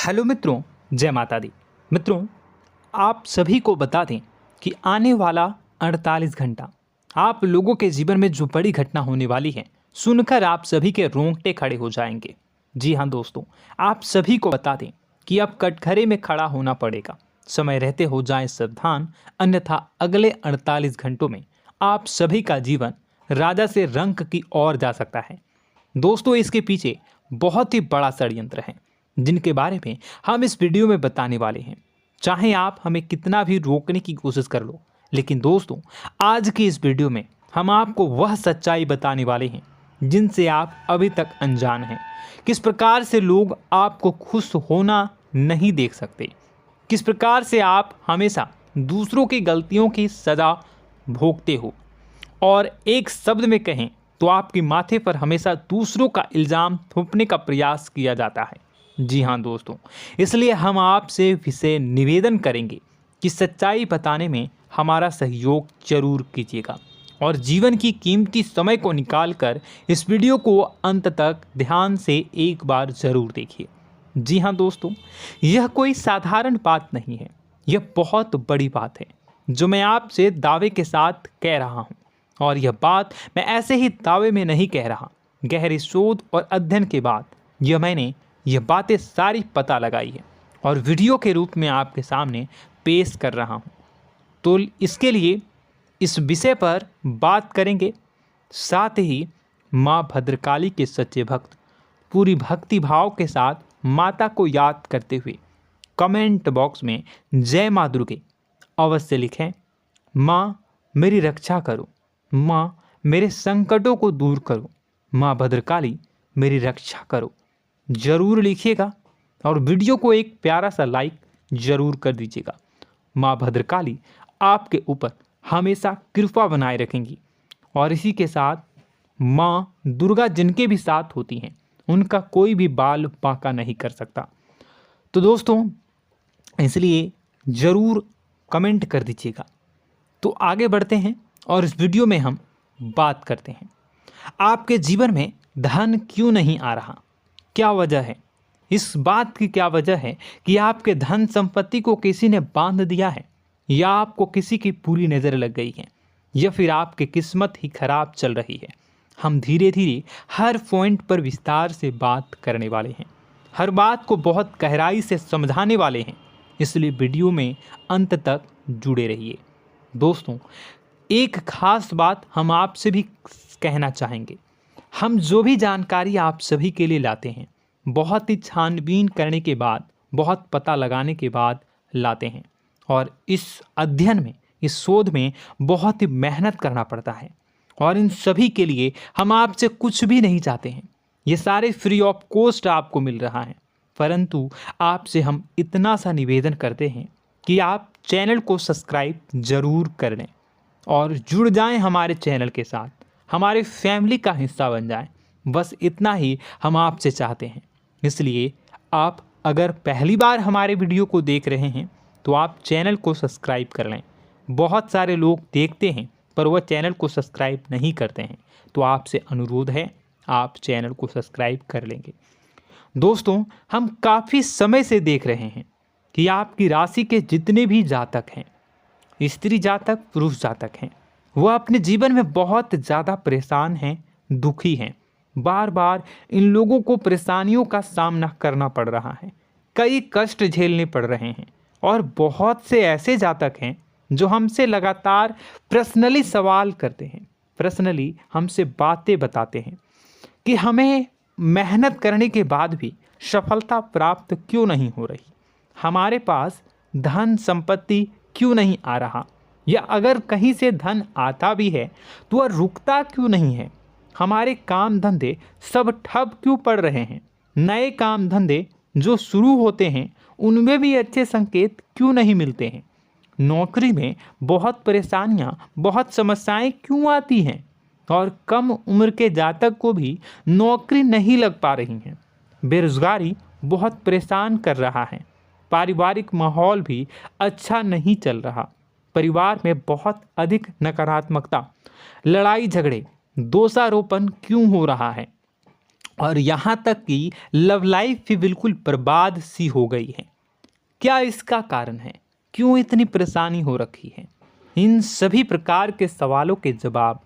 Hello मित्रों, जय माता दी। मित्रों, आप सभी को बता दें कि आने वाला 48 घंटा आप लोगों के जीवन में जो बड़ी घटना होने वाली है, सुनकर आप सभी के रोंगटे खड़े हो जाएंगे। जी हाँ दोस्तों, आप सभी को बता दें कि अब कटघरे में खड़ा होना पड़ेगा। समय रहते हो जाएं सावधान, अन्यथा अगले 48 घंटों में आप सभी का जीवन राजा से रंक की ओर जा सकता है। दोस्तों, इसके पीछे बहुत ही बड़ा षड्यंत्र है जिनके बारे में हम इस वीडियो में बताने वाले हैं। चाहे आप हमें कितना भी रोकने की कोशिश कर लो, लेकिन दोस्तों आज की इस वीडियो में हम आपको वह सच्चाई बताने वाले हैं जिनसे आप अभी तक अनजान हैं। किस प्रकार से लोग आपको खुश होना नहीं देख सकते, किस प्रकार से आप हमेशा दूसरों की गलतियों की सज़ा भोगते हो, और एक शब्द में कहें तो आपके माथे पर हमेशा दूसरों का इल्ज़ाम थोपने का प्रयास किया जाता है। जी हाँ दोस्तों, इसलिए हम आपसे विशेष निवेदन करेंगे कि सच्चाई बताने में हमारा सहयोग जरूर कीजिएगा और जीवन की कीमती समय को निकालकर इस वीडियो को अंत तक ध्यान से एक बार ज़रूर देखिए। जी हाँ दोस्तों, यह कोई साधारण बात नहीं है, यह बहुत बड़ी बात है जो मैं आपसे दावे के साथ कह रहा हूँ। और यह बात मैं ऐसे ही दावे में नहीं कह रहा, गहरे शोध और अध्ययन के बाद मैंने यह बातें सारी पता लगाई है और वीडियो के रूप में आपके सामने पेश कर रहा हूँ। तो इसके लिए इस विषय पर बात करेंगे। साथ ही माँ भद्रकाली के सच्चे भक्त पूरी भक्ति भाव के साथ माता को याद करते हुए कमेंट बॉक्स में जय माँ दुर्गे अवश्य लिखें। माँ मेरी रक्षा करो, माँ मेरे संकटों को दूर करो, माँ भद्रकाली मेरी रक्षा करो, ज़रूर लिखिएगा और वीडियो को एक प्यारा सा लाइक ज़रूर कर दीजिएगा। माँ भद्रकाली आपके ऊपर हमेशा कृपा बनाए रखेंगी और इसी के साथ माँ दुर्गा जिनके भी साथ होती हैं उनका कोई भी बाल बांका नहीं कर सकता। तो दोस्तों, इसलिए ज़रूर कमेंट कर दीजिएगा। तो आगे बढ़ते हैं और इस वीडियो में हम बात करते हैं, आपके जीवन में धन क्यों नहीं आ रहा, क्या वजह है। इस बात की क्या वजह है कि आपके धन संपत्ति को किसी ने बांध दिया है, या आपको किसी की पूरी नज़र लग गई है, या फिर आपकी किस्मत ही खराब चल रही है। हम धीरे धीरे हर पॉइंट पर विस्तार से बात करने वाले हैं, हर बात को बहुत गहराई से समझाने वाले हैं, इसलिए वीडियो में अंत तक जुड़े रहिए। दोस्तों, एक खास बात हम आपसे भी कहना चाहेंगे, हम जो भी जानकारी आप सभी के लिए लाते हैं बहुत ही छानबीन करने के बाद, बहुत पता लगाने के बाद लाते हैं, और इस अध्ययन में, इस शोध में बहुत ही मेहनत करना पड़ता है। और इन सभी के लिए हम आपसे कुछ भी नहीं चाहते हैं, ये सारे फ्री ऑफ कॉस्ट आपको मिल रहा है, परंतु आपसे हम इतना सा निवेदन करते हैं कि आप चैनल को सब्सक्राइब ज़रूर कर लें और जुड़ जाएं हमारे चैनल के साथ, हमारे फैमिली का हिस्सा बन जाएं। बस इतना ही हम आपसे चाहते हैं। इसलिए आप अगर पहली बार हमारे वीडियो को देख रहे हैं तो आप चैनल को सब्सक्राइब कर लें। बहुत सारे लोग देखते हैं पर वह चैनल को सब्सक्राइब नहीं करते हैं, तो आपसे अनुरोध है आप चैनल को सब्सक्राइब कर लेंगे। दोस्तों, हम काफ़ी समय से देख रहे हैं कि आपकी राशि के जितने भी जातक हैं, स्त्री जातक, पुरुष जातक हैं, वह अपने जीवन में बहुत ज़्यादा परेशान हैं, दुखी हैं। बार बार इन लोगों को परेशानियों का सामना करना पड़ रहा है, कई कष्ट झेलने पड़ रहे हैं। और बहुत से ऐसे जातक हैं जो हमसे लगातार पर्सनली सवाल करते हैं, पर्सनली हमसे बातें बताते हैं कि हमें मेहनत करने के बाद भी सफलता प्राप्त क्यों नहीं हो रही, हमारे पास धन संपत्ति क्यों नहीं आ रहा, या अगर कहीं से धन आता भी है तो वह रुकता क्यों नहीं है, हमारे काम धंधे सब ठप क्यों पड़ रहे हैं, नए काम धंधे जो शुरू होते हैं उनमें भी अच्छे संकेत क्यों नहीं मिलते हैं, नौकरी में बहुत परेशानियां, बहुत समस्याएं क्यों आती हैं, और कम उम्र के जातक को भी नौकरी नहीं लग पा रही हैं, बेरोजगारी बहुत परेशान कर रहा है, पारिवारिक माहौल भी अच्छा नहीं चल रहा, परिवार में बहुत अधिक नकारात्मकता, लड़ाई झगड़े, दोषारोपण क्यों हो रहा है, और यहाँ तक कि लव लाइफ भी बिल्कुल बर्बाद सी हो गई है। क्या इसका कारण है? क्यों इतनी परेशानी हो रखी है? इन सभी प्रकार के सवालों के जवाब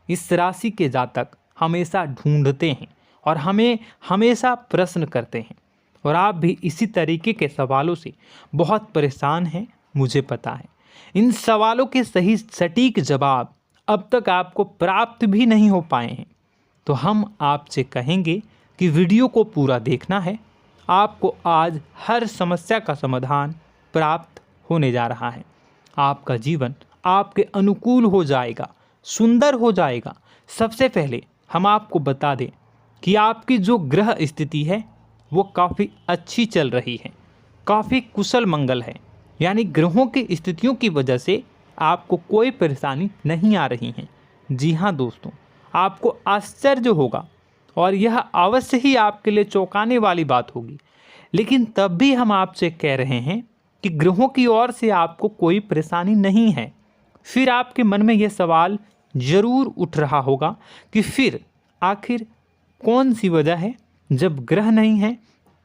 इस राशि के जातक हमेशा ढूंढते हैं और हमें हमेशा प्रश्न करते हैं। और आप भी इसी तरीके के सवालों से बहुत परेशान हैं, मुझे पता है। इन सवालों के सही सटीक जवाब अब तक आपको प्राप्त भी नहीं हो पाए हैं। तो हम आपसे कहेंगे कि वीडियो को पूरा देखना है। आपको आज हर समस्या का समाधान प्राप्त होने जा रहा है। आपका जीवन आपके अनुकूल हो जाएगा, सुंदर हो जाएगा। सबसे पहले हम आपको बता दें कि आपकी जो ग्रह स्थिति है वो काफ़ी अच्छी चल रही है, काफ़ी कुशल मंगल है। यानी ग्रहों की स्थितियों की वजह से आपको कोई परेशानी नहीं आ रही है। जी हाँ दोस्तों, आपको आश्चर्य होगा और यह अवश्य ही आपके लिए चौंकाने वाली बात होगी। लेकिन तब भी हम आपसे कह रहे हैं कि ग्रहों की ओर से आपको कोई परेशानी नहीं है। फिर आपके मन में यह सवाल ज़रूर उठ रहा होगा कि फिर आखिर कौन सी वजह है? जब ग्रह नहीं है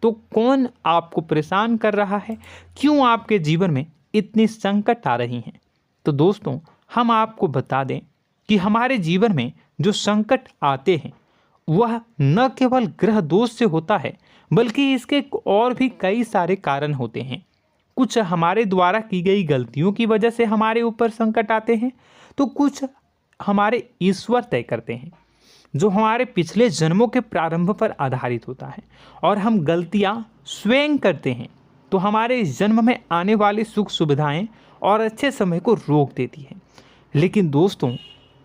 तो कौन आपको परेशान कर रहा है? क्यों आपके जीवन में इतनी संकट आ रही हैं? तो दोस्तों, हम आपको बता दें कि हमारे जीवन में जो संकट आते हैं वह न केवल ग्रह दोष से होता है, बल्कि इसके और भी कई सारे कारण होते हैं। कुछ हमारे द्वारा की गई गलतियों की वजह से हमारे ऊपर संकट आते हैं, तो कुछ हमारे ईश्वर तय करते हैं, जो हमारे पिछले जन्मों के प्रारंभ पर आधारित होता है। और हम गलतियां स्वयं करते हैं तो हमारे इस जन्म में आने वाली सुख सुविधाएं और अच्छे समय को रोक देती है। लेकिन दोस्तों,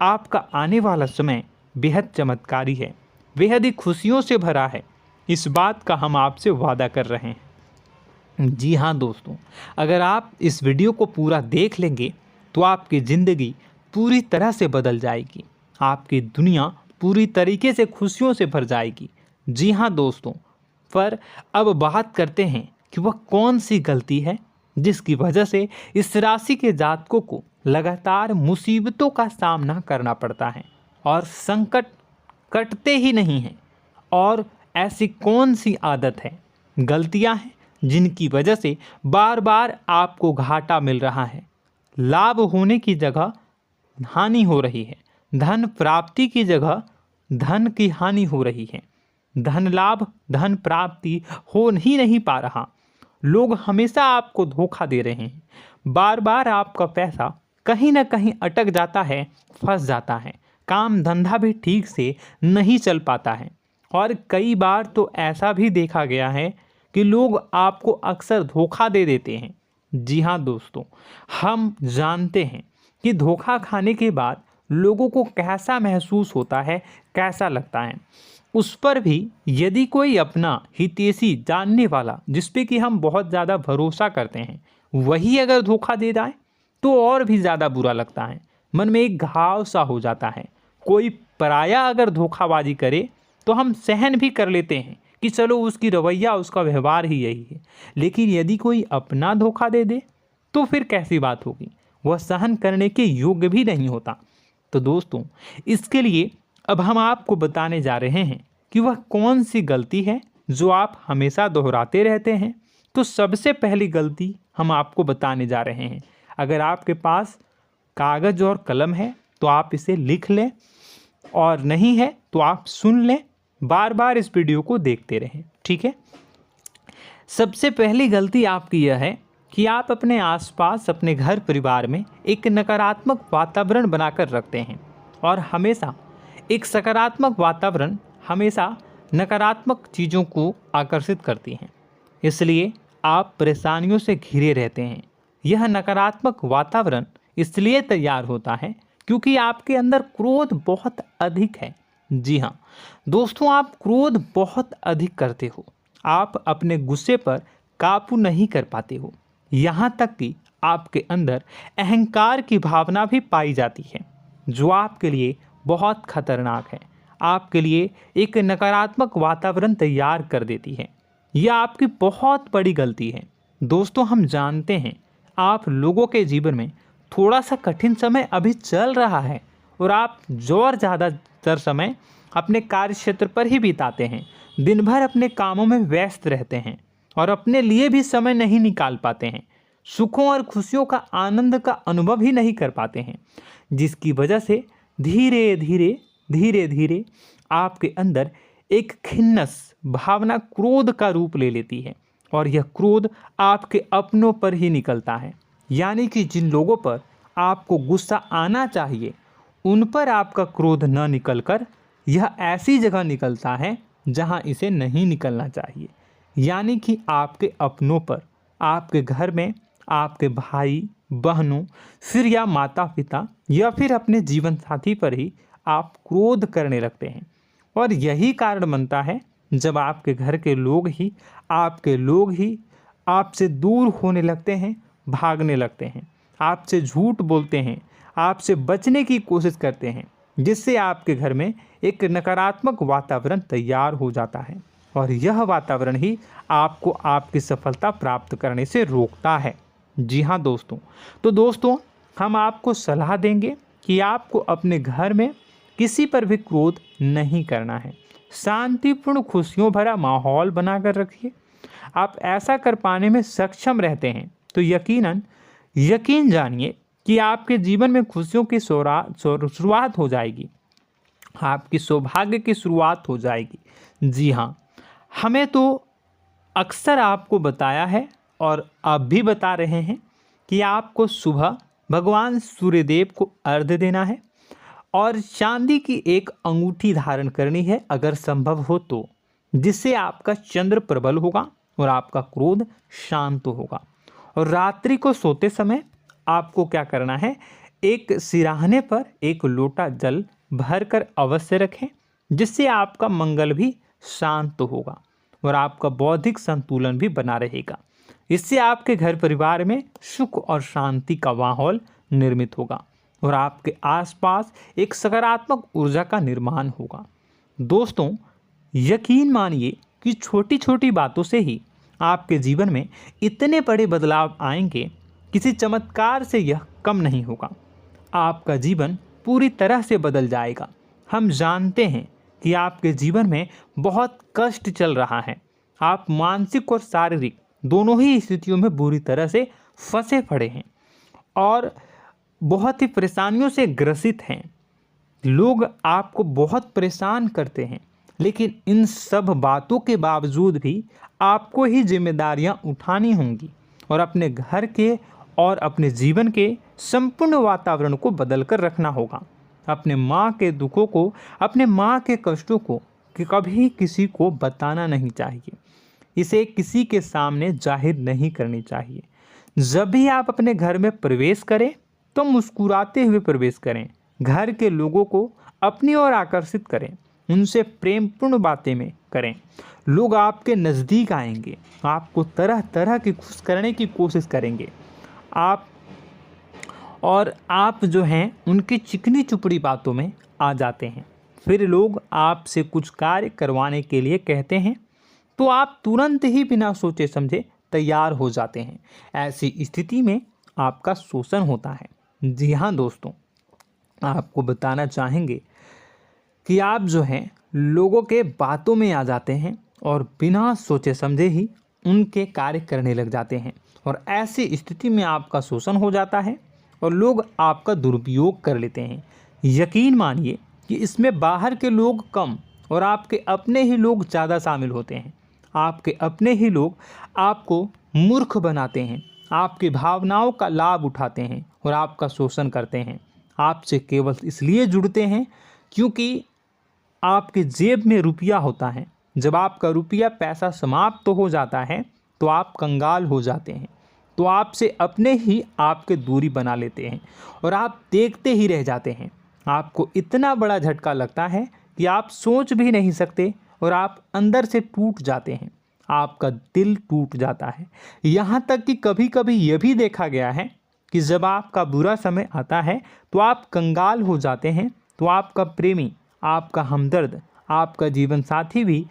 आपका आने वाला समय बेहद चमत्कारी है, बेहद ही खुशियों से भरा है। इस बात का हम आपसे वादा कर रहे हैं। जी हाँ दोस्तों, अगर आप इस वीडियो को पूरा देख लेंगे तो आपकी ज़िंदगी पूरी तरह से बदल जाएगी, आपकी दुनिया पूरी तरीके से खुशियों से भर जाएगी। जी हाँ दोस्तों, पर अब बात करते हैं कि वह कौन सी गलती है जिसकी वजह से इस राशि के जातकों को लगातार मुसीबतों का सामना करना पड़ता है और संकट कटते ही नहीं हैं। और ऐसी कौन सी आदत है, गलतियां हैं जिनकी वजह से बार बार आपको घाटा मिल रहा है, लाभ होने की जगह हानि हो रही है, धन प्राप्ति की जगह धन की हानि हो रही है, धन लाभ धन प्राप्ति हो ही नहीं पा रहा, लोग हमेशा आपको धोखा दे रहे हैं, बार बार आपका पैसा कहीं ना कहीं अटक जाता है, फंस जाता है, काम धंधा भी ठीक से नहीं चल पाता है। और कई बार तो ऐसा भी देखा गया है कि लोग आपको अक्सर धोखा दे देते हैं। जी हाँ दोस्तों, हम जानते हैं कि धोखा खाने के बाद लोगों को कैसा महसूस होता है, कैसा लगता है। उस पर भी यदि कोई अपना हितैषी जानने वाला, जिस पे कि हम बहुत ज़्यादा भरोसा करते हैं, वही अगर धोखा दे जाए तो और भी ज़्यादा बुरा लगता है, मन में एक घाव सा हो जाता है। कोई पराया अगर धोखाबाजी करे तो हम सहन भी कर लेते हैं कि चलो उसकी रवैया, उसका व्यवहार ही यही है। लेकिन यदि कोई अपना धोखा दे दे तो फिर कैसी बात होगी, वह सहन करने के योग्य भी नहीं होता। तो दोस्तों, इसके लिए अब हम आपको बताने जा रहे हैं कि वह कौन सी गलती है जो आप हमेशा दोहराते रहते हैं। तो सबसे पहली गलती हम आपको बताने जा रहे हैं। अगर आपके पास कागज़ और कलम है तो आप इसे लिख लें, और नहीं है तो आप सुन लें, बार बार इस वीडियो को देखते रहें, ठीक है। सबसे पहली गलती आपकी यह है कि आप अपने आसपास, अपने घर परिवार में एक नकारात्मक वातावरण बनाकर रखते हैं। और हमेशा एक सकारात्मक वातावरण हमेशा नकारात्मक चीज़ों को आकर्षित करती हैं, इसलिए आप परेशानियों से घिरे रहते हैं। यह नकारात्मक वातावरण इसलिए तैयार होता है क्योंकि आपके अंदर क्रोध बहुत अधिक है। जी हाँ दोस्तों, आप क्रोध बहुत अधिक करते हो, आप अपने गुस्से पर काबू नहीं कर पाते हो, यहाँ तक कि आपके अंदर अहंकार की भावना भी पाई जाती है, जो आपके लिए बहुत खतरनाक है, आपके लिए एक नकारात्मक वातावरण तैयार कर देती है। यह आपकी बहुत बड़ी गलती है। दोस्तों, हम जानते हैं आप लोगों के जीवन में थोड़ा सा कठिन समय अभी चल रहा है और आप ज़्यादातर समय अपने कार्य क्षेत्र पर ही बिताते हैं, दिन भर अपने कामों में व्यस्त रहते हैं और अपने लिए भी समय नहीं निकाल पाते हैं, सुखों और खुशियों का आनंद का अनुभव ही नहीं कर पाते हैं, जिसकी वजह से धीरे धीरे धीरे धीरे आपके अंदर एक खिन्नस भावना क्रोध का रूप ले लेती है और यह क्रोध आपके अपनों पर ही निकलता है। यानी कि जिन लोगों पर आपको गुस्सा आना चाहिए उन पर आपका क्रोध न निकलकर यह ऐसी जगह निकलता है जहां इसे नहीं निकलना चाहिए। यानी कि आपके अपनों पर, आपके घर में, आपके भाई बहनों, फिर या माता पिता या फिर अपने जीवन साथी पर ही आप क्रोध करने लगते हैं। और यही कारण बनता है जब आपके घर के लोग ही आपसे दूर होने लगते हैं, भागने लगते हैं, आपसे झूठ बोलते हैं, आपसे बचने की कोशिश करते हैं, जिससे आपके घर में एक नकारात्मक वातावरण तैयार हो जाता है और यह वातावरण ही आपको आपकी सफलता प्राप्त करने से रोकता है। जी हाँ दोस्तों, तो दोस्तों हम आपको सलाह देंगे कि आपको अपने घर में किसी पर भी क्रोध नहीं करना है। शांतिपूर्ण खुशियों भरा माहौल बनाकर रखिए। आप ऐसा कर पाने में सक्षम रहते हैं तो यकीन जानिए कि आपके जीवन में खुशियों की शुरुआत हो जाएगी, आपकी सौभाग्य की शुरुआत हो जाएगी। जी हाँ, हमें तो अक्सर आपको बताया है और अब भी बता रहे हैं कि आपको सुबह भगवान सूर्यदेव को अर्घ्य देना है और चांदी की एक अंगूठी धारण करनी है अगर संभव हो तो, जिससे आपका चंद्र प्रबल होगा और आपका क्रोध शांत होगा। और रात्रि को सोते समय आपको क्या करना है, एक सिराहने पर एक लोटा जल भरकर अवश्य रखें, जिससे आपका मंगल भी शांत होगा और आपका बौद्धिक संतुलन भी बना रहेगा। इससे आपके घर परिवार में सुख और शांति का माहौल निर्मित होगा और आपके आसपास एक सकारात्मक ऊर्जा का निर्माण होगा। दोस्तों यकीन मानिए कि छोटी छोटी बातों से ही आपके जीवन में इतने बड़े बदलाव आएंगे, किसी चमत्कार से यह कम नहीं होगा। आपका जीवन पूरी तरह से बदल जाएगा। हम जानते हैं कि आपके जीवन में बहुत कष्ट चल रहा है, आप मानसिक और शारीरिक दोनों ही स्थितियों में बुरी तरह से फंसे पड़े हैं और बहुत ही परेशानियों से ग्रसित हैं। लोग आपको बहुत परेशान करते हैं, लेकिन इन सब बातों के बावजूद भी आपको ही जिम्मेदारियां उठानी होंगी और अपने घर के और अपने जीवन के संपूर्ण वातावरण को बदल कर रखना होगा। अपने माँ के दुखों को, अपने माँ के कष्टों को कभी किसी को बताना नहीं चाहिए, इसे किसी के सामने जाहिर नहीं करनी चाहिए। जब भी आप अपने घर में प्रवेश करें तो मुस्कुराते हुए प्रवेश करें, घर के लोगों को अपनी ओर आकर्षित करें, उनसे प्रेमपूर्ण बातें में करें। लोग आपके नज़दीक आएंगे, आपको तरह तरह की खुश करने की कोशिश करेंगे। आप जो हैं उनकी चिकनी चुपड़ी बातों में आ जाते हैं। फिर लोग आपसे कुछ कार्य करवाने के लिए कहते हैं तो आप तुरंत ही बिना सोचे समझे तैयार हो जाते हैं। ऐसी स्थिति में आपका शोषण होता है। जी हाँ दोस्तों, आपको बताना चाहेंगे कि आप जो हैं लोगों के बातों में आ जाते हैं और बिना सोचे समझे ही उनके कार्य करने लग जाते हैं और ऐसी स्थिति में आपका शोषण हो जाता है और लोग आपका दुरुपयोग कर लेते हैं। यकीन मानिए कि इसमें बाहर के लोग कम और आपके अपने ही लोग ज़्यादा शामिल होते हैं। आपके अपने ही लोग आपको मूर्ख बनाते हैं, आपकी भावनाओं का लाभ उठाते हैं और आपका शोषण करते हैं। आपसे केवल इसलिए जुड़ते हैं क्योंकि आपके जेब में रुपया होता है। जब आपका रुपया पैसा समाप्त हो जाता है तो आप कंगाल हो जाते हैं, तो आपसे अपने ही आपके दूरी बना लेते हैं और आप देखते ही रह जाते हैं। आपको इतना बड़ा झटका लगता है कि आप सोच भी नहीं सकते और आप अंदर से टूट जाते हैं, आपका दिल टूट जाता है। यहाँ तक कि कभी कभी यह भी देखा गया है कि जब आपका बुरा समय आता है तो आप कंगाल हो जाते हैं, तो आपका प्रेमी, आपका हमदर्द, आपका जीवन साथी भी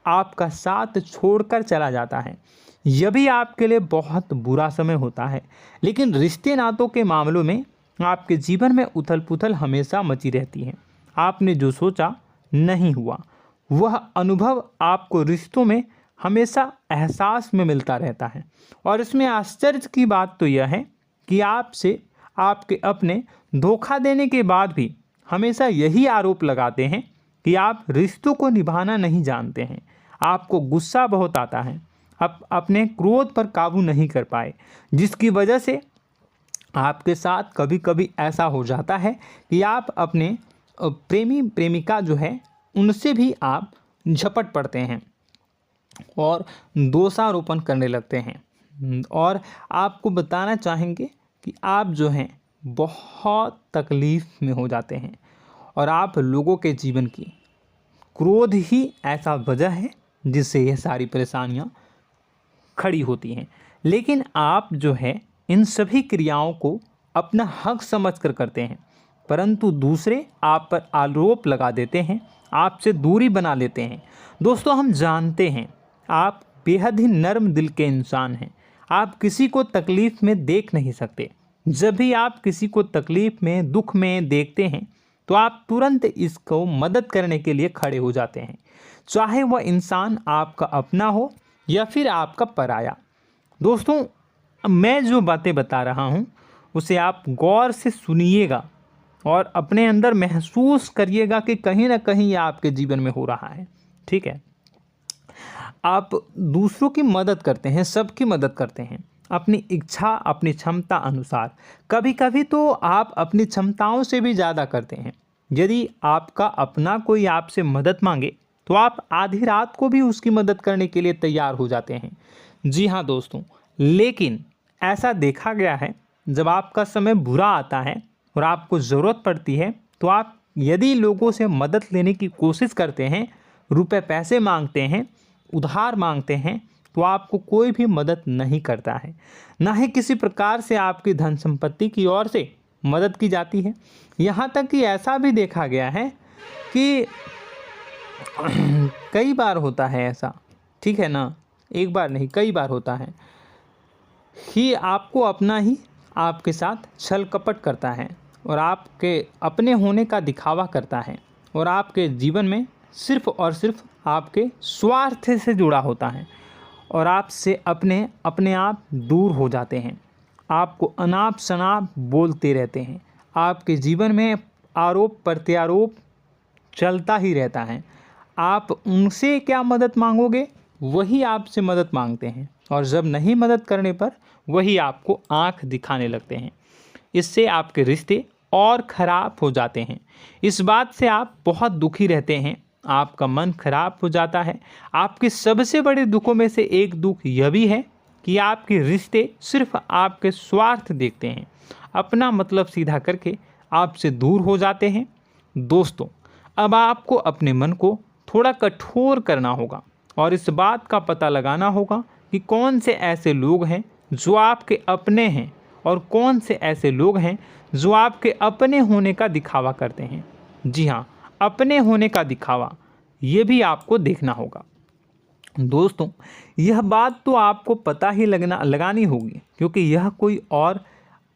आपका साथ छोड़कर चला जाता है। यह भी आपके लिए बहुत बुरा समय होता है। लेकिन रिश्ते नातों के मामलों में आपके जीवन में उथल पुथल हमेशा मची रहती है। आपने जो सोचा नहीं हुआ। वह अनुभव आपको रिश्तों में हमेशा एहसास में मिलता रहता है। और इसमें आश्चर्य की बात तो यह है कि आपसे आपके अपने धोखा देने के बाद भी हमेशा यही आरोप लगाते हैं कि आप रिश्तों को निभाना नहीं जानते हैं। आपको गुस्सा बहुत आता है, आप अपने क्रोध पर काबू नहीं कर पाए, जिसकी वजह से आपके साथ कभी कभी ऐसा हो जाता है कि आप अपने प्रेमी प्रेमिका जो है उनसे भी आप झपट पड़ते हैं और दोषारोपण करने लगते हैं। और आपको बताना चाहेंगे कि आप जो हैं बहुत तकलीफ़ में हो जाते हैं और आप लोगों के जीवन की क्रोध ही ऐसा वजह है जिससे ये सारी परेशानियां खड़ी होती हैं। लेकिन आप जो है इन सभी क्रियाओं को अपना हक समझकर करते हैं, परंतु दूसरे आप पर आरोप लगा देते हैं, आपसे दूरी बना लेते हैं। दोस्तों, हम जानते हैं आप बेहद ही नर्म दिल के इंसान हैं। आप किसी को तकलीफ़ में देख नहीं सकते। जब भी आप किसी को तकलीफ़ में, दुख में देखते हैं तो आप तुरंत इसको मदद करने के लिए खड़े हो जाते हैं, चाहे वह इंसान आपका अपना हो या फिर आपका पराया। दोस्तों, मैं जो बातें बता रहा हूँ उसे आप गौर से सुनिएगा और अपने अंदर महसूस करिएगा कि कहीं ना कहीं ये आपके जीवन में हो रहा है। ठीक है, आप दूसरों की मदद करते हैं, सबकी मदद करते हैं अपनी इच्छा, अपनी क्षमता अनुसार। कभी कभी तो आप अपनी क्षमताओं से भी ज़्यादा करते हैं। यदि आपका अपना कोई आपसे मदद मांगे तो आप आधी रात को भी उसकी मदद करने के लिए तैयार हो जाते हैं। जी हाँ दोस्तों, लेकिन ऐसा देखा गया है जब आपका समय बुरा आता है और आपको ज़रूरत पड़ती है तो आप यदि लोगों से मदद लेने की कोशिश करते हैं, रुपए पैसे मांगते हैं, उधार मांगते हैं, तो आपको कोई भी मदद नहीं करता है। ना ही किसी प्रकार से आपकी धन संपत्ति की ओर से मदद की जाती है। यहाँ तक कि ऐसा भी देखा गया है कि कई बार होता है ऐसा, ठीक है ना, एक बार नहीं कई बार होता है कि आपको अपना ही आपके साथ छल कपट करता है और आपके अपने होने का दिखावा करता है और आपके जीवन में सिर्फ और सिर्फ आपके स्वार्थ से जुड़ा होता है और आपसे अपने आप दूर हो जाते हैं। आपको अनाप शनाप बोलते रहते हैं। आपके जीवन में आरोप प्रत्यारोप चलता ही रहता है। आप उनसे क्या मदद मांगोगे, वही आपसे मदद मांगते हैं और जब नहीं मदद करने पर वही आपको आंख दिखाने लगते हैं। इससे आपके रिश्ते और ख़राब हो जाते हैं। इस बात से आप बहुत दुखी रहते हैं, आपका मन खराब हो जाता है। आपके सबसे बड़े दुखों में से एक दुख यह भी है कि आपके रिश्ते सिर्फ आपके स्वार्थ देखते हैं, अपना मतलब सीधा करके आपसे दूर हो जाते हैं। दोस्तों, अब आपको अपने मन को थोड़ा कठोर करना होगा और इस बात का पता लगाना होगा कि कौन से ऐसे लोग हैं जो आपके अपने हैं और कौन से ऐसे लोग हैं जो आपके अपने होने का दिखावा करते हैं। जी हाँ, अपने होने का दिखावा, ये भी आपको देखना होगा। दोस्तों, यह बात तो आपको पता ही लगानी होगी, क्योंकि यह कोई और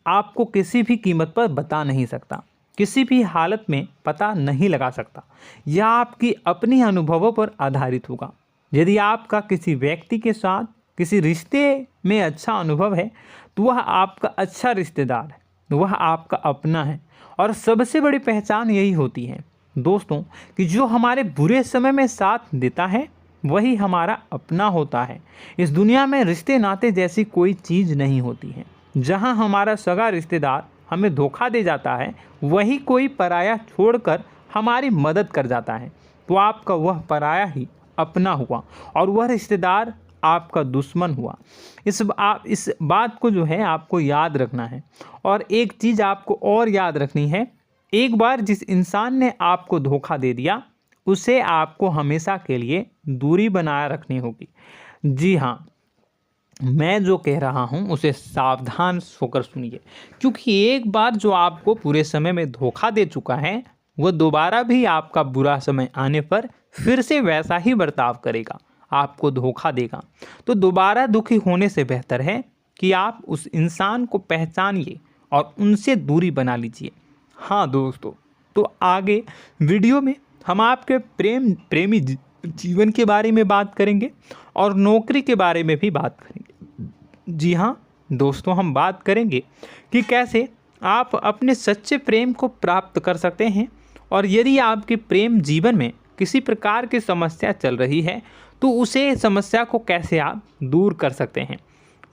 आपको किसी भी कीमत पर बता नहीं सकता, किसी भी हालत में पता नहीं लगा सकता। यह आपकी अपनी अनुभवों पर आधारित होगा। यदि आपका किसी व्यक्ति के साथ किसी रिश्ते में अच्छा अनुभव है तो वह आपका अच्छा रिश्तेदार है, वह आपका अपना है। और सबसे बड़ी पहचान यही होती है दोस्तों कि जो हमारे बुरे समय में साथ देता है वही हमारा अपना होता है। इस दुनिया में रिश्ते नाते जैसी कोई चीज़ नहीं होती है। जहां हमारा सगा रिश्तेदार हमें धोखा दे जाता है, वही कोई पराया छोड़कर हमारी मदद कर जाता है, तो आपका वह पराया ही अपना हुआ और वह रिश्तेदार आपका दुश्मन हुआ। इस बात को जो है आपको याद रखना है। और एक चीज़ आपको और याद रखनी है, एक बार जिस इंसान ने आपको धोखा दे दिया उसे आपको हमेशा के लिए दूरी बनाए रखनी होगी। जी हाँ, मैं जो कह रहा हूँ उसे सावधान होकर सुनिए, क्योंकि एक बार जो आपको पूरे समय में धोखा दे चुका है वह दोबारा भी आपका बुरा समय आने पर फिर से वैसा ही बर्ताव करेगा, आपको धोखा देगा। तो दोबारा दुखी होने से बेहतर है कि आप उस इंसान को पहचानिए और उनसे दूरी बना लीजिए। हाँ दोस्तों, तो आगे वीडियो में हम आपके प्रेमी जीवन के बारे में बात करेंगे और नौकरी के बारे में भी बात करेंगे। जी हाँ दोस्तों, हम बात करेंगे कि कैसे आप अपने सच्चे प्रेम को प्राप्त कर सकते हैं, और यदि आपके प्रेम जीवन में किसी प्रकार की समस्या चल रही है तो उसे समस्या को कैसे आप दूर कर सकते हैं।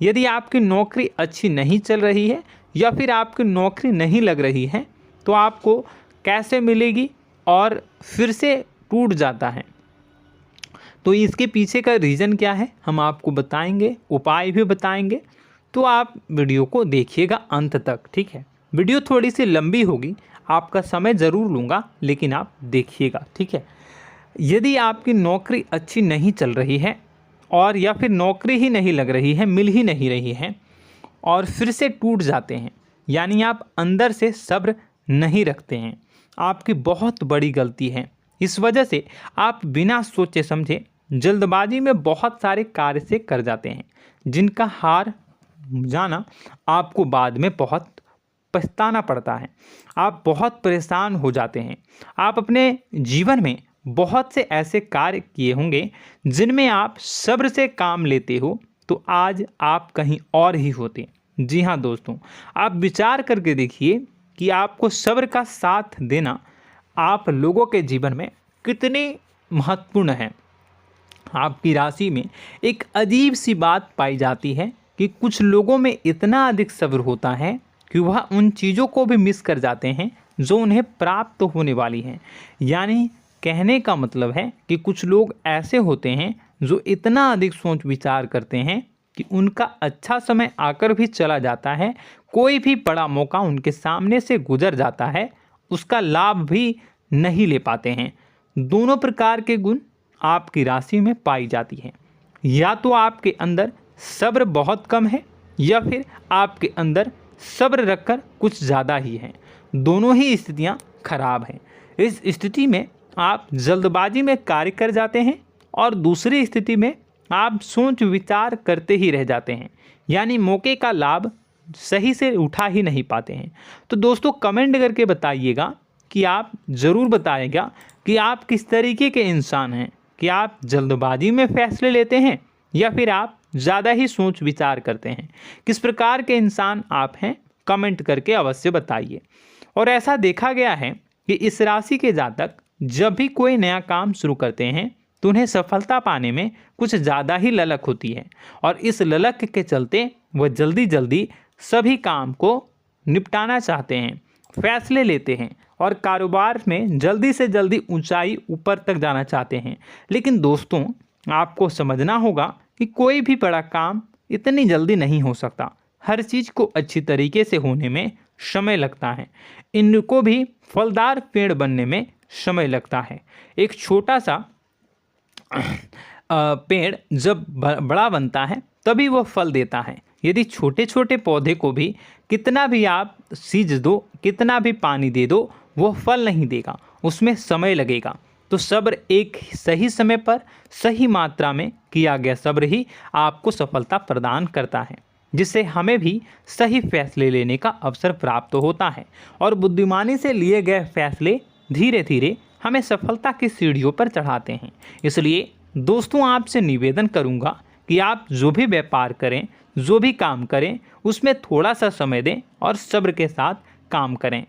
यदि आपकी नौकरी अच्छी नहीं चल रही है या फिर आपकी नौकरी नहीं लग रही है तो आपको कैसे मिलेगी और फिर से टूट जाता है, तो इसके पीछे का रीज़न क्या है हम आपको बताएंगे, उपाय भी बताएंगे। तो आप वीडियो को देखिएगा अंत तक, ठीक है। वीडियो थोड़ी सी लंबी होगी, आपका समय ज़रूर लूँगा, लेकिन आप देखिएगा, ठीक है। यदि आपकी नौकरी अच्छी नहीं चल रही है और या फिर नौकरी ही नहीं लग रही है, मिल ही नहीं रही है और फिर से टूट जाते हैं, यानी आप अंदर से सब्र नहीं रखते हैं, आपकी बहुत बड़ी गलती है। इस वजह से आप बिना सोचे समझे जल्दबाजी में बहुत सारे कार्य से कर जाते हैं, जिनका हार जाना आपको बाद में बहुत पछताना पड़ता है। आप बहुत परेशान हो जाते हैं। आप अपने जीवन में बहुत से ऐसे कार्य किए होंगे जिनमें आप सब्र से काम लेते हो, तो आज आप कहीं और ही होते। जी हाँ दोस्तों, आप विचार करके देखिए कि आपको सब्र का साथ देना आप लोगों के जीवन में कितने महत्वपूर्ण है। आपकी राशि में एक अजीब सी बात पाई जाती है कि कुछ लोगों में इतना अधिक सब्र होता है कि वह उन चीज़ों को भी मिस कर जाते हैं जो उन्हें प्राप्त होने वाली हैं। यानी कहने का मतलब है कि कुछ लोग ऐसे होते हैं जो इतना अधिक सोच विचार करते हैं कि उनका अच्छा समय आकर भी चला जाता है, कोई भी बड़ा मौका उनके सामने से गुजर जाता है, उसका लाभ भी नहीं ले पाते हैं। दोनों प्रकार के गुण आपकी राशि में पाई जाती हैं। या तो आपके अंदर सब्र बहुत कम है या फिर आपके अंदर सब्र रखकर कुछ ज़्यादा ही है। दोनों ही स्थितियाँ खराब हैं। इस स्थिति में आप जल्दबाजी में कार्य कर जाते हैं और दूसरी स्थिति में आप सोच विचार करते ही रह जाते हैं, यानी मौके का लाभ सही से उठा ही नहीं पाते हैं। तो दोस्तों कमेंट करके बताइएगा कि आप ज़रूर बताइएगा कि आप किस तरीके के इंसान हैं, कि आप जल्दबाजी में फैसले लेते हैं या फिर आप ज़्यादा ही सोच विचार करते हैं। किस प्रकार के इंसान आप हैं, कमेंट करके अवश्य बताइए। और ऐसा देखा गया है कि इस राशि के जातक जब भी कोई नया काम शुरू करते हैं तो उन्हें सफलता पाने में कुछ ज़्यादा ही ललक होती है, और इस ललक के चलते वह जल्दी जल्दी सभी काम को निपटाना चाहते हैं, फैसले लेते हैं और कारोबार में जल्दी से जल्दी ऊंचाई ऊपर तक जाना चाहते हैं। लेकिन दोस्तों आपको समझना होगा कि कोई भी बड़ा काम इतनी जल्दी नहीं हो सकता। हर चीज़ को अच्छी तरीके से होने में समय लगता है। इनको भी फलदार पेड़ बनने में समय लगता है। एक छोटा सा पेड़ जब बड़ा बनता है तभी वो फल देता है। यदि छोटे छोटे पौधे को भी कितना भी आप सींच दो, कितना भी पानी दे दो, वो फल नहीं देगा, उसमें समय लगेगा। तो सब्र एक सही समय पर सही मात्रा में किया गया सब्र ही आपको सफलता प्रदान करता है, जिससे हमें भी सही फैसले लेने का अवसर प्राप्त होता है। और बुद्धिमानी से लिए गए फैसले धीरे धीरे हमें सफलता की सीढ़ियों पर चढ़ाते हैं। इसलिए दोस्तों आपसे निवेदन करूंगा कि आप जो भी व्यापार करें, जो भी काम करें, उसमें थोड़ा सा समय दें और सब्र के साथ काम करें।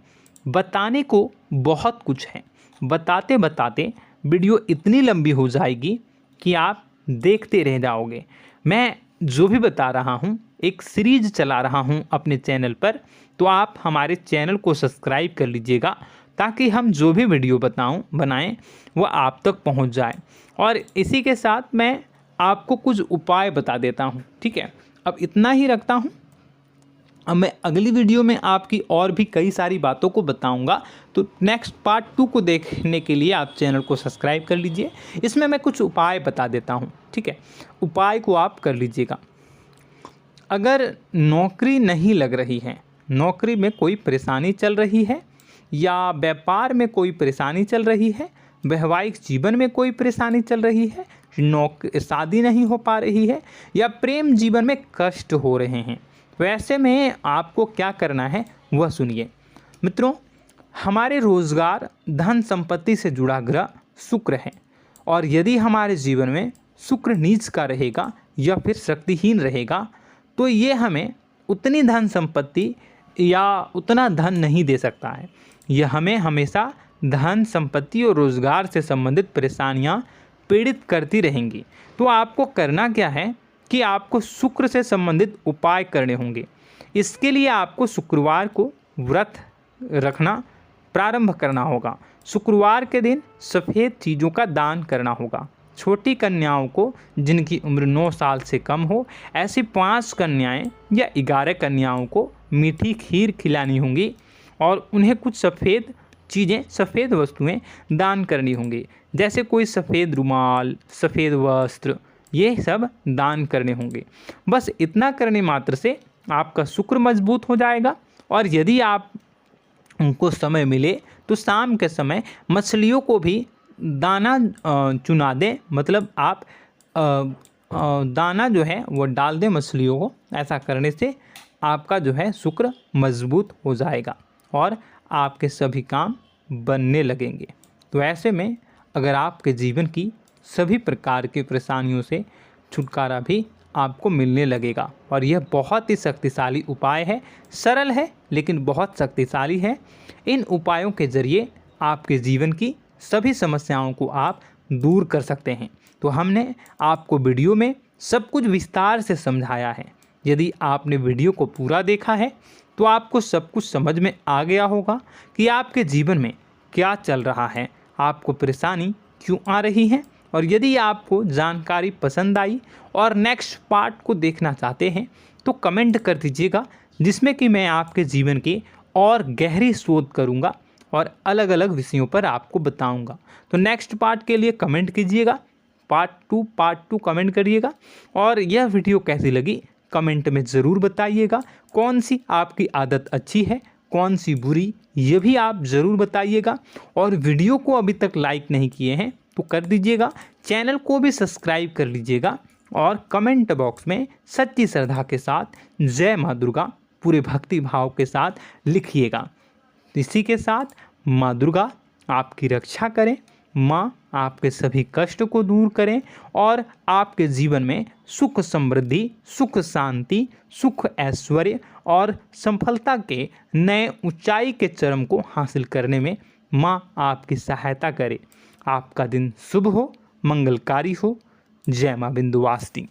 बताने को बहुत कुछ है, बताते बताते वीडियो इतनी लंबी हो जाएगी कि आप देखते रह जाओगे। मैं जो भी बता रहा हूँ एक सीरीज चला रहा हूँ अपने चैनल पर, तो आप हमारे चैनल को सब्सक्राइब कर लीजिएगा ताकि हम जो भी वीडियो बनाएं वो आप तक पहुँच जाए। और इसी के साथ मैं आपको कुछ उपाय बता देता हूँ, ठीक है। अब इतना ही रखता हूँ। अब मैं अगली वीडियो में आपकी और भी कई सारी बातों को बताऊंगा। तो नेक्स्ट पार्ट 2 को देखने के लिए आप चैनल को सब्सक्राइब कर लीजिए। इसमें मैं कुछ उपाय बता देता हूं, ठीक है। उपाय को आप कर लीजिएगा। अगर नौकरी नहीं लग रही है, नौकरी में कोई परेशानी चल रही है, या व्यापार में कोई परेशानी चल रही है, वैवाहिक जीवन में कोई परेशानी चल रही है, शादी नहीं हो पा रही है, या प्रेम जीवन में कष्ट हो रहे हैं, वैसे में आपको क्या करना है वह सुनिए। मित्रों, हमारे रोजगार धन संपत्ति से जुड़ा ग्रह शुक्र है, और यदि हमारे जीवन में शुक्र नीच का रहेगा या फिर शक्तिहीन रहेगा तो ये हमें उतनी धन संपत्ति या उतना धन नहीं दे सकता है। यह हमें हमेशा धन संपत्ति और रोजगार से संबंधित परेशानियां पीड़ित करती रहेंगी। तो आपको करना क्या है कि आपको शुक्र से संबंधित उपाय करने होंगे। इसके लिए आपको शुक्रवार को व्रत रखना प्रारंभ करना होगा। शुक्रवार के दिन सफ़ेद चीज़ों का दान करना होगा। छोटी कन्याओं को जिनकी उम्र 9 साल से कम हो, ऐसी 5 कन्याएं या 11 कन्याओं को मीठी खीर खिलानी होंगी और उन्हें कुछ सफ़ेद चीज़ें, सफ़ेद वस्तुएं दान करनी होंगी, जैसे कोई सफ़ेद रुमाल, सफ़ेद वस्त्र, ये सब दान करने होंगे। बस इतना करने मात्र से आपका शुक्र मजबूत हो जाएगा। और यदि आप उनको समय मिले तो शाम के समय मछलियों को भी दाना चुना दें, मतलब आप दाना जो है वो डाल दें मछलियों को। ऐसा करने से आपका जो है शुक्र मजबूत हो जाएगा और आपके सभी काम बनने लगेंगे। तो ऐसे में अगर आपके जीवन की सभी प्रकार की परेशानियों से छुटकारा भी आपको मिलने लगेगा। और यह बहुत ही शक्तिशाली उपाय है, सरल है लेकिन बहुत शक्तिशाली है। इन उपायों के ज़रिए आपके जीवन की सभी समस्याओं को आप दूर कर सकते हैं। तो हमने आपको वीडियो में सब कुछ विस्तार से समझाया है। यदि आपने वीडियो को पूरा देखा है तो आपको सब कुछ समझ में आ गया होगा कि आपके जीवन में क्या चल रहा है, आपको परेशानी क्यों आ रही है। और यदि आपको जानकारी पसंद आई और नेक्स्ट पार्ट को देखना चाहते हैं तो कमेंट कर दीजिएगा, जिसमें कि मैं आपके जीवन की और गहरी शोध करूंगा और अलग अलग विषयों पर आपको बताऊंगा। तो नेक्स्ट पार्ट के लिए कमेंट कीजिएगा, पार्ट टू कमेंट करिएगा। और यह वीडियो कैसी लगी कमेंट में ज़रूर बताइएगा। कौन सी आपकी आदत अच्छी है, कौन सी बुरी, ये भी आप ज़रूर बताइएगा। और वीडियो को अभी तक लाइक नहीं किए हैं तो कर दीजिएगा, चैनल को भी सब्सक्राइब कर लीजिएगा और कमेंट बॉक्स में सच्ची श्रद्धा के साथ जय माँ दुर्गा पूरे भक्ति भाव के साथ लिखिएगा। इसी के साथ माँ दुर्गा आपकी रक्षा करें, माँ आपके कष्ट कष्ट को दूर करें और आपके जीवन में सुख समृद्धि, सुख शांति, सुख ऐश्वर्य और सफलता के नए ऊंचाई के चरम को हासिल करने में माँ आपकी सहायता करे। आपका दिन शुभ हो, मंगलकारी हो। जय माँ विंध्यवासिनी।